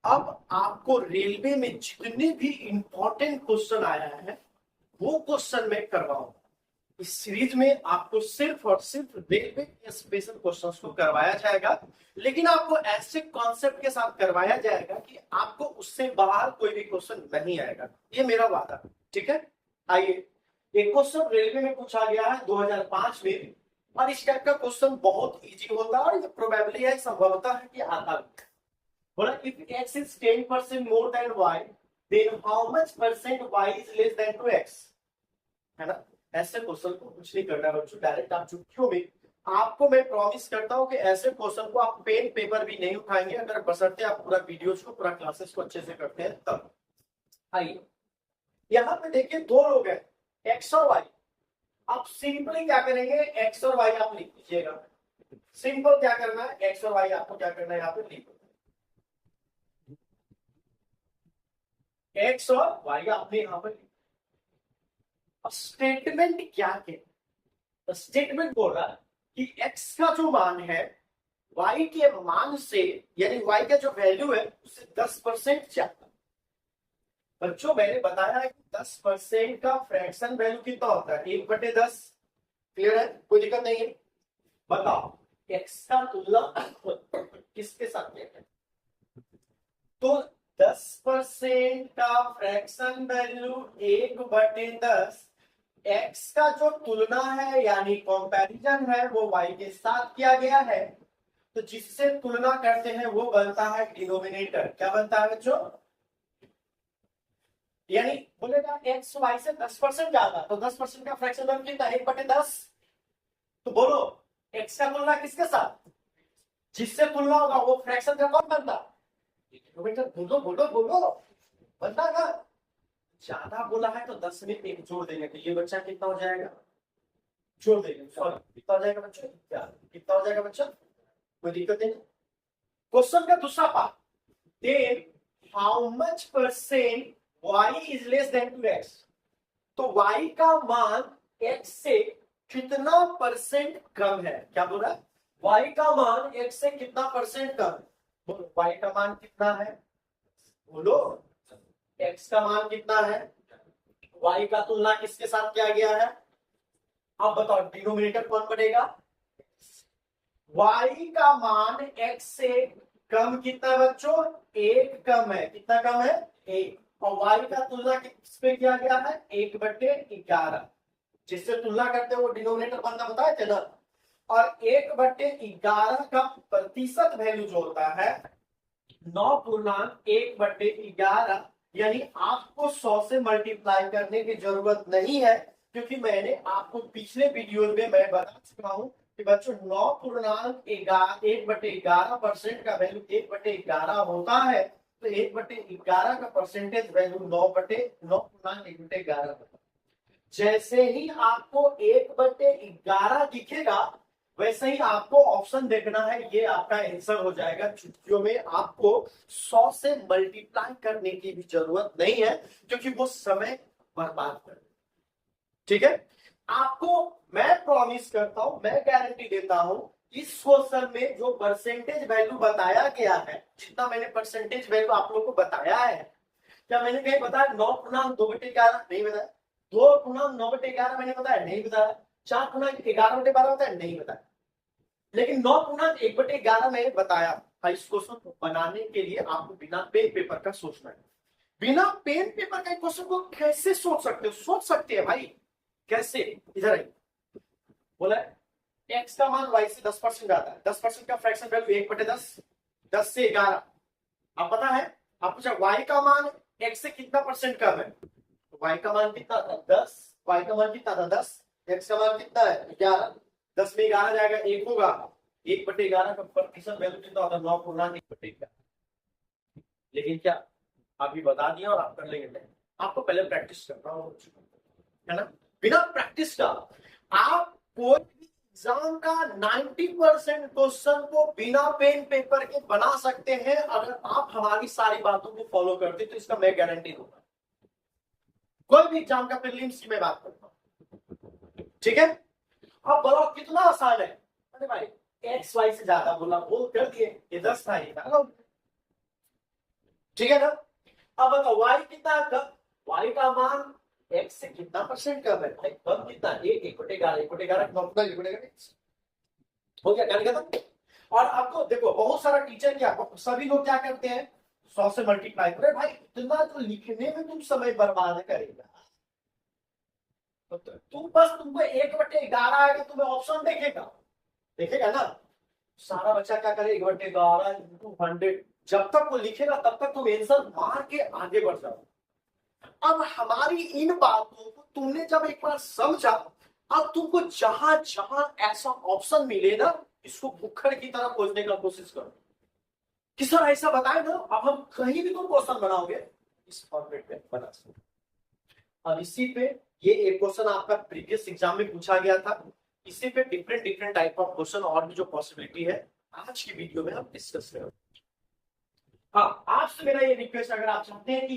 अब आपको रेलवे में जितने भी इंपॉर्टेंट क्वेश्चन आया है वो क्वेश्चन मैं करवाऊंगा। इस सीरीज में आपको सिर्फ और सिर्फ रेलवे के स्पेशल क्वेश्चंस को करवाया जाएगा, लेकिन आपको ऐसे कॉन्सेप्ट के साथ करवाया जाएगा कि आपको उससे बाहर कोई भी क्वेश्चन नहीं आएगा, ये मेरा वादा है। ठीक है, आइए। एक क्वेश्चन रेलवे में पूछा गया है 2005 में, और इस टाइप का क्वेश्चन बहुत इजी होता है और ये प्रोबेबली है, संभवतः है कि आता भी है। बोला if x is 10% more than y, then how much percent y is less than to x, है ना। ऐसे क्वेश्चन को कुछ नहीं करना बच्चों, डायरेक्ट आप चुटकियों में, आपको मैं प्रॉमिस करता हूं कि ऐसे क्वेश्चन को आप पेन पेपर भी नहीं उठाएंगे, अगर बशर्ते आप पूरा वीडियोस को पूरा क्लासेस को अच्छे से करते हैं तब। आइए, यहाँ पे देखिए दो लोग हैं, एक्स और वाई। आप सिंपली क्या करेंगे, एक्स और वाई आप लिख दीजिएगा। सिंपल क्या करना है, एक्स और वाई आपको क्या करना है, यहाँ पे लिख एक्स और वाई आपने यहाँ पर। स्टेटमेंट क्या है, स्टेटमेंट बोल रहा है कि एक्स का जो मान है वाई के मान से, यानी वाई का जो वैल्यू है उससे 10% ज्यादा। बच्चों मैंने बताया है कि 10% का फ्रैक्शन वैल्यू कितना होता है, 1/10। क्लियर है, कोई दिक्कत नहीं है। बताओ एक्स का तुलना किसके साथ किया है, तो 10% का फ्रैक्शन वैल्यू 1/10, एक्स का जो तुलना है यानी कंपैरिजन है वो वाई के साथ किया गया है, तो जिससे तुलना करते हैं वो बनता है डिनोमिनेटर। क्या बनता है बच्चों, यानी बोलेगा एक्स वाई से 10% ज्यादा, तो 10% का फ्रैक्शन वैल्यू कितना, 1/10। तो बोलो एक्स का तुलना किसके साथ, जिससे तुलना होगा वो फ्रैक्शन का कौन बनता, डिनोमिनेटर। बोलो बोलो बोलो, बनता ना। ज्यादा बोला है तो 10 में एक जोड़ देंगे, तो ये बच्चा कितना हो जाएगा, जोड़ देंगे, सॉरी कितना हो जाएगा बच्चों, कितना हो जाएगा बच्चा, कोई दिक्कत नहीं। क्वेश्चन का दूसरा part, then how much percent y is less than to x, तो y का मान x से कितना परसेंट कम है। क्या बोल रहा है, y का मान x से कितना परसेंट कम है। बोलो y का मान कितना है, बोलो x का मान कितना है, y का तुलना किसके साथ किया गया है। अब बताओ डिनोमिनेटर कौन बनेगा, y का मान x से कम कितना है बच्चों, एक कम है। कितना कम है, एक। और y का तुलना किस पे किया गया है, 1/11, जिससे तुलना करते हैं वो डिनोमिनेटर बनता बताए थे ना। और 1/11 का प्रतिशत वैल्यू जो होता है 9.1/11, यानी आपको 100 से मल्टीप्लाई करने की जरूरत नहीं है, क्योंकि मैंने आपको पिछले वीडियो में मैं बता चुका हूं कि बच्चों 1/11% का वैल्यू 1/11 होता है, तो 1/11 का परसेंटेज वैल्यू 9/9.1/11। जैसे ही आपको 1/11 दिखेगा वैसे ही आपको ऑप्शन देखना है, ये आपका आंसर हो जाएगा। चुटकियों में आपको 100 से मल्टीप्लाई करने की भी जरूरत नहीं है, क्योंकि वो समय बर्बाद कर। ठीक है, आपको मैं प्रॉमिस करता हूं, मैं गारंटी देता हूं, इस क्वेश्चन में जो परसेंटेज वैल्यू बताया गया है, जितना मैंने परसेंटेज वैल्यू आप लोगों को बताया है, क्या मैंने कहीं बताया 9.2/11 नहीं बताया, 2.9/11 मैंने बताया नहीं बताया, 4.11/12 बताया नहीं बताया, लेकिन 9.1/11 मैंने बताया। इस क्वेश्चन को बनाने के लिए आपको बिना पेन पेपर का सोचना है। बिना पेन पेपर का क्वेश्चन को कैसे सोच सकते हो, सोच सकते हैं भाई, कैसे, इधर आइए। बोला एक्स का मान वाई से 10% आता है, 10% का फ्रैक्शन वैल्यू 1/10, 10 से 11। अब पता है आप पूछा वाई का मान एक्स से कितना परसेंट कम है, तो वाई का मान कितना था 10, वाई का मान कितना था 10, एक्स का मान कितना है 11, 10 में 11 जाएगा, एक होगा, 1/11 का प्रतिशत वैल्यू कितना होता है 9.1/11। लेकिन क्या अभी बता दिया और आप कर लेंगे नहीं, आपको पहले प्रैक्टिस करना होगा, है ना। बिना प्रैक्टिस का आप कोई भी एग्जाम का 90% क्वेश्चन को बिना पेन पेपर के बना सकते हैं, अगर आप हमारी सारी बातों को फॉलो करते, तो इसका मैं गारंटी दूंगा। कोई भी एग्जाम का प्रीलिम्स की मैं बात करता हूं, ठीक है। अब बोलो कितना आसान है, अरे भाई एक्स वाई से ज्यादा बोला, बोल कर दिए, ये 10 था, ये 11। ठीक है ना। अब बताओ y कितना कम, y का मान x से कितना परसेंट कम है भाई, कम कितना, 1/11, 1/11 हो गया, क्या खत्म। और आपको देखो बहुत सारा टीचर क्या, सभी लोग क्या करते हैं 100 से मल्टीप्लाई करे, भाई इतना तो लिखने में तुम समय बर्बाद करेगा, तो तुम बस तुमको 1/11 आएगा, तुम्हें ऑप्शन देखेगा, देखेगा ना। सारा बच्चा क्या करे 1/11 इंटू 100, जब तक वो लिखेगा तब तक तुम आंसर मार के आगे बढ़ जाओ। अब हमारी इन बातों को तुमने जब एक बार समझा, अब तुमको जहां जहां ऐसा ऑप्शन मिले ना, इसको भुक्खड़ की तरह खोजने का कोशिश करो कि सर ऐसा बताए ना, अब हम कहीं भी तुम क्वेश्चन बनाओगे इस फॉर्मेट में बना सकते। अब इसी पे ये एक क्वेश्चन आपका प्रीवियस एग्जाम में पूछा गया था, इसी पे different different type of question और भी जो पॉसिबिलिटी है आज की वीडियो में हम डिस्कस करेंगे। हाँ, आपसे मेरा ये रिक्वेस्ट, अगर आप चाहते हैं कि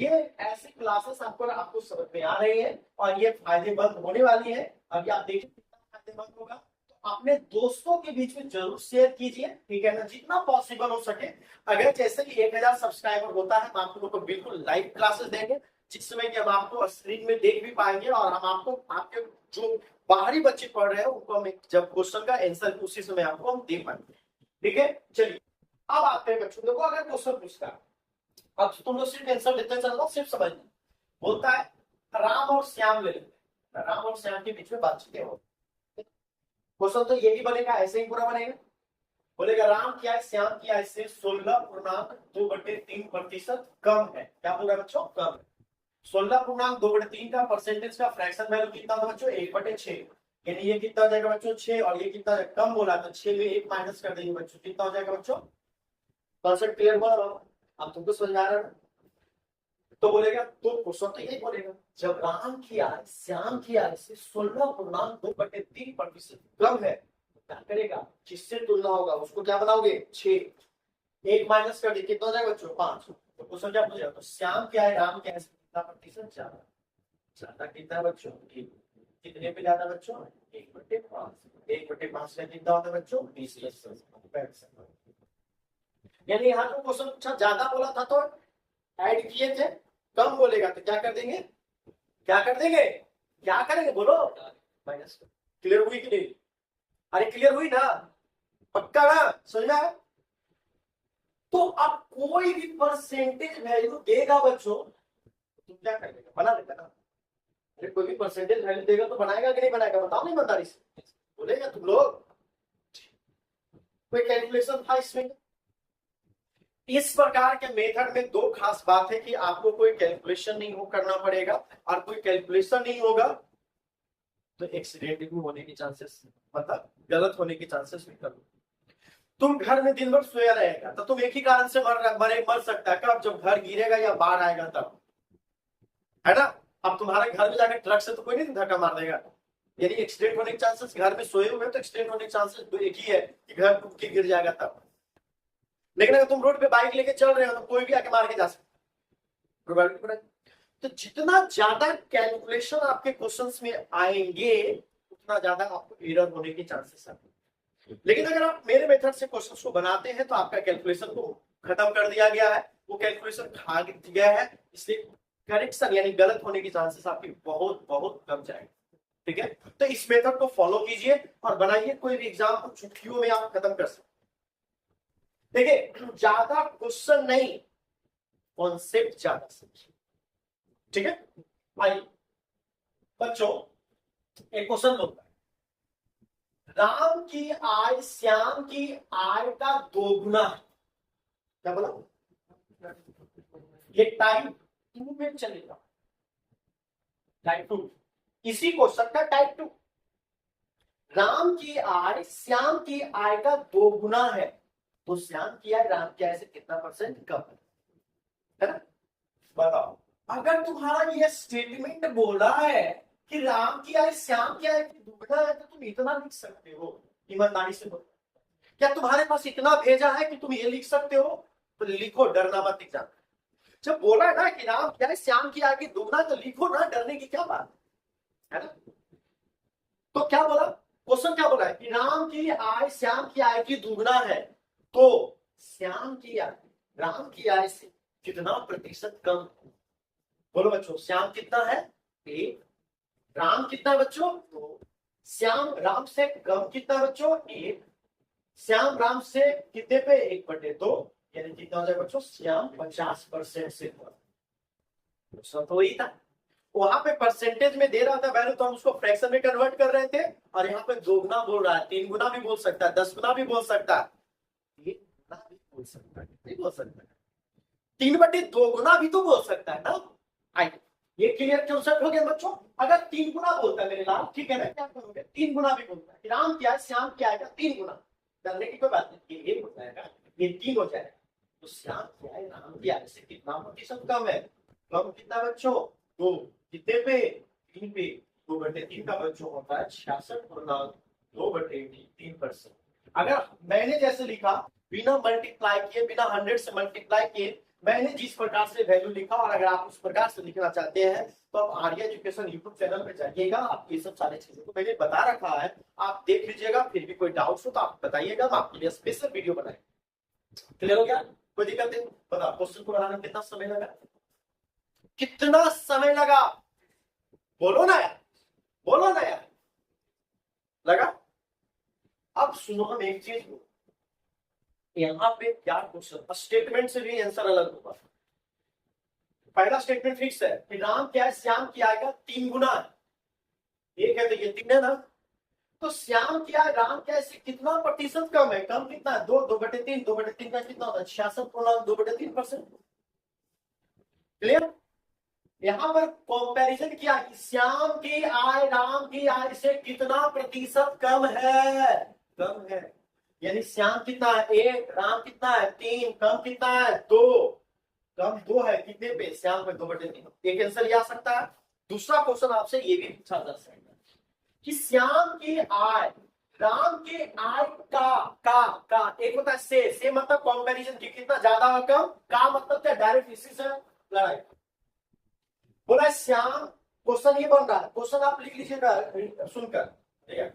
ये ऐसी क्लासेस आपको समझ में आ रही है और ये फायदेमंद होने वाली है, अभी आप देखिए कितना फायदेमंद होगा, तो अपने दोस्तों के बीच में जरूर शेयर कीजिए, ठीक है ना, जितना पॉसिबल हो सके। अगर जैसे कि 1000 सब्सक्राइबर होता है, हम आप लोगों को बिल्कुल लाइव क्लासेस देंगे, जिसमें कि हम आपको स्क्रीन में देख भी पाएंगे, और हम आपको आपके जो बाहरी बच्चे पढ़ रहे हैं उनको हम जब क्वेश्चन का आंसर उसी समय आपको हम दे पाएंगे, ठीक है। चलिए अब आते हैं बच्चों, देखो अगर क्वेश्चन पूछता है, अब तुम लोग सिर्फ आंसर देते चलना, सिर्फ समझना, बोलता है राम और श्याम ले लेते, राम और श्याम के बीच में बातचीत हो, क्वेश्चन तो यही बनेगा, ऐसे ही पूरा बनेगा। बोलेगा राम क्या है श्याम क्या है से 16.2/3% कम है, क्या बोल रहा है बच्चों, कम है। 16.2/3 का परसेंटेज का फ्रैक्शन वैल्यू कितना था बच्चों, 1/6, यानी ये कितना हो जाएगा बच्चों 6, और ये कितना कम बोला तो 6 में 1 माइनस कर देंगे बच्चों, कितना हो जाएगा बच्चों, कॉन्सेप्ट क्लियर हुआ। अब तुमको समझ आ रहा है, तो बोलेगा, तो क्वेश्चन तो यही बोलेगा, जब राम की आय श्याम की आय से 16.2/3% कम है, क्या करेगा, किससे तुलना होगा, उसको क्या बनाओगे 6, 1 माइनस कर दे, कितना हो जाएगा बच्चों 5, तो क्वेश्चन क्या पूछेगा, तो श्याम क्या है राम क्या है कितना प्रतिशत ज्यादा, ज्यादा कितना है बच्चों, कितने पे ज्यादा बच्चों, 1/5, 1/5 में कितना होता है बच्चों 20%, यानी यहाँ जो क्वेश्चन पूछा ज्यादा बोला था तो ऐड किए थे, कम बोलेगा तो क्या कर देंगे, क्या कर देंगे, क्या करेंगे बोलो, माइनस। क्लियर हुई कि नहीं, अरे क्लियर हुई ना, पक्का ना, समझ में आया। तो अब कोई भी परसेंटेज वैल्यू देगा बच्चों, तुम क्या कर देगा, बना देगा ना, अरे कोई भी परसेंटेज वैल्यू देगा तो बनाएगा कि नहीं बनाएगा, बताओ नहीं बता रही, बोलेगा तुम लोग, कोई कैलकुलेशन था इसमें। इस प्रकार के मेथड में दो खास बात है कि आपको कोई कैलकुलेशन नहीं हो करना पड़ेगा, और कोई कैलकुलेशन नहीं होगा तो एक्सीडेंट भी होने की चांसेस, मतलब गलत होने की चांसेस भी कम। तुम घर में दिन भर सोया रहेगा तो तुम एक ही कारण से मर सकता है, कब, जब घर गिरेगा या बाढ़ आएगा तब, है ना। अब तुम्हारे घर में जाकर ट्रक से तो कोई नहीं धक्का मार देगा, यानी एक्सीडेंट होने के चांसेस, घर में सोए हुए तो एक्सीडेंट होने के चांसेस तो एक ही है कि घर टूट के गिर जाएगा तब। लेकिन अगर तुम रोड पे बाइक लेके चल रहे हो तो कोई भी आके मार के जा सकता। तो जितना ज्यादा कैलकुलेशन आपके क्वेश्चंस में आएंगे उतना ज्यादा आपको एरर होने के चांसेस है। लेकिन अगर आप मेरे मेथड से क्वेश्चंस को बनाते हैं तो आपका कैलकुलेशन को खत्म कर दिया गया है, वो कैलकुलेशन खा गया है, इसलिए करेक्शन यानी गलत होने की चांसेस आपकी बहुत बहुत कम जाएंगे, ठीक है। तो इस मेथड को फॉलो कीजिए और बनाइए, कोई भी एग्जाम को चुटकियों में आप खत्म कर सकते। देखिए ज्यादा क्वेश्चन नहीं, कॉन्सेप्ट ज्यादा समझिए, ठीक है। आइए बच्चों, एक क्वेश्चन होता है, राम की आय श्याम की आय का दोगुना है, क्या बोला, ये टाइप 2 में चलेगा, टाइप 2, इसी क्वेश्चन का टाइप 2, राम की आय श्याम की आय का दोगुना है, तो श्याम की आय राम की आय से कितना परसेंट कम है ना। बताओ, अगर तुम्हारा यह स्टेटमेंट बोल रहा है कि राम की आय श्याम की आय की दुगना है, तो तुम इतना लिख सकते हो, ईमानदारी से बोलो, क्या तुम्हारे पास इतना भेजा है कि तुम ये लिख सकते हो, तो लिखो, डरना मत एग्जाम। जब बोला है ना कि राम की आय श्याम की आय की दुगना, तो लिखो ना, डरने की क्या बात है ना। तो क्या बोला, क्वेश्चन क्या बोला है कि राम की आय श्याम की आय की दुगना है, तो श्याम की आय राम की आय से कितना प्रतिशत कम? बोलो बच्चों, श्याम कितना है? 1। राम कितना है बच्चों? 2। श्याम राम से कम कितना है बच्चों? 1। श्याम राम से कितने पे? 1/2, यानी कितना हो जाएगा बच्चों? श्याम 50% से कम। तो वही था, वहां पे परसेंटेज में दे रहा था वैल्यू, तो हम उसको फ्रैक्शन में कन्वर्ट कर रहे थे, और यहाँ पे 2 गुना बोल रहा है, 3 गुना भी बोल सकता है, 10 गुना भी बोल सकता है, 1 गुना भी बोल सकता है, नहीं बोल सकता है, 3/2 गुना भी तो बोल सकता है ना। आई, ये क्लियर कंसेप्ट हो गया बच्चों। अगर 3 गुना बोलता है मेरे लाल, ठीक है ना, क्या करोगे? 3 गुना भी बोलता है, राम क्या है, श्याम क्या आएगा? 3 गुना। करने की कोई बात नहीं, ये हो जाएगा, ये 3 हो जाएगा, तो श्याम क्या है, राम की आय से कितना प्रतिशत कम है? कम कितना बच्चों? 2। कितने पे? 3 पे। 2/3 का बच्चों होता है 66.2/3%। अगर मैंने जैसे लिखा, बिना मल्टीप्लाई किए, बिना 100 से मल्टीप्लाई किए, मैंने जिस प्रकार से वैल्यू लिखा, और अगर आप उस प्रकार से लिखना चाहते हैं तो आप आर्या एजुकेशन यूट्यूब चैनल पे जाइएगा, आप ये सब सारी चीजों को मैंने बता रखा है, आप देख लीजिएगा। फिर भी कोई डाउट हो तो आप बताइएगा, तो आपके लिए स्पेशल वीडियो बनाए। क्लियर हो गया? कोई दिक्कत नहीं? बताओ, क्वेश्चन को बनाने में कितना समय लगा? कितना समय लगा? बोलो ना यार, बोलो ना यार, लगा? अब सुनो, हम एक चीज, यहाँ पे क्या क्वेश्चन, स्टेटमेंट से भी आंसर अलग होगा। पहला स्टेटमेंट फिक्स है कि राम क्या है, श्याम की आय का 3 गुना है, ये कहते ये 3 है ना, तो श्याम क्या है, राम क्या है, कितना प्रतिशत कम है? कम कितना है? 2। 2/3, 2/3 का कितना होता है? 66.2/3%। क्लियर? यहाँ पर कंपैरिजन किया कि श्याम की आय राम की आय से कितना प्रतिशत कम है? कम है, यानी श्याम कितना है? 1। राम कितना है? 3। कम कितना है? 2। कम 2 है, कितने पे? श्याम पे 2/3। एक आंसर ये आ सकता है। दूसरा क्वेश्चन आपसे ये भी पूछा जा सकता है कि श्याम की आय राम की आय का एक होता है से मतलब कंपैरिजन की, कितना ज्यादा और कम, का मतलब क्या? डायरेक्ट इसी से लड़ाई। बोला श्याम, क्वेश्चन ये बन रहा है, क्वेश्चन आप लिख लीजिएगा सुनकर, ठीक है?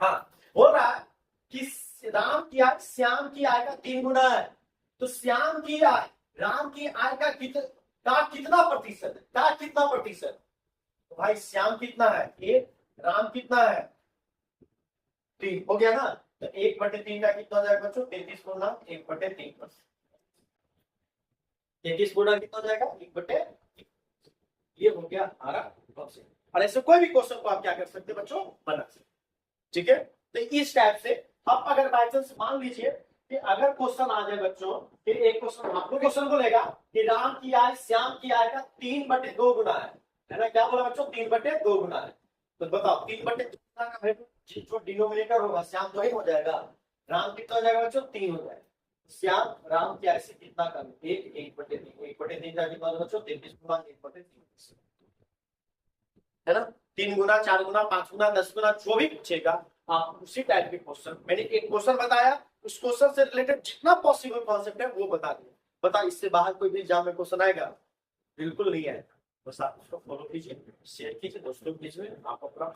हाँ, बोल रहा है कि राम की आय श्याम की आय का 3 गुना है, तो श्याम की आय राम की आय का कितना प्रतिशत है? का कितना प्रतिशत? तो भाई श्याम कितना है? 1। राम कितना है? 3। हो गया ना, तो 1/3 का कितना हो जाएगा बच्चों? 33 गुना 1/3। 33 गुना कितना हो जाएगा? 1/3। ये हो गया हमारा क्वेश्चन। और ऐसे कोई भी क्वेश्चन को आप क्या कर सकते हैं बच्चों? बना सकते, ठीक है? तो इस टाइप से आप अगर बाई चांस मान लीजिए कि अगर क्वेश्चन आ जाए बच्चों, फिर एक क्वेश्चन आपको क्वेश्चन बोलेगा कि राम की आय श्याम की आय का 3/2 गुना है ना? क्या बोला बच्चों? 3/2 गुना है। तो बताओ 3/2 गुना का वैल्यू जो डिनोमिनेटर होगा श्याम तो ही हो जाएगा, राम कितना हो जाएगा बच्चों? 3 हो जाएगा। श्याम राम की आय से कितना कम? 1/3। 1/3 का कितना बच्चों? 33 गुना 1/3 है ना? 3 गुना, 4 गुना, 5 गुना, 10 गुना, जो भी पूछेगा आप उसी टाइप के क्वेश्चन, मैंने एक क्वेश्चन बताया, उस क्वेश्चन से रिलेटेड जितना पॉसिबल कॉन्सेप्ट है वो बता दिया। बता, इससे बाहर कोई भी एग्जाम में क्वेश्चन आएगा? बिल्कुल नहीं आएगा। बस आप उसको फॉलो कीजिए, शेयर कीजिए, दोस्तों कीजिए, आप अपना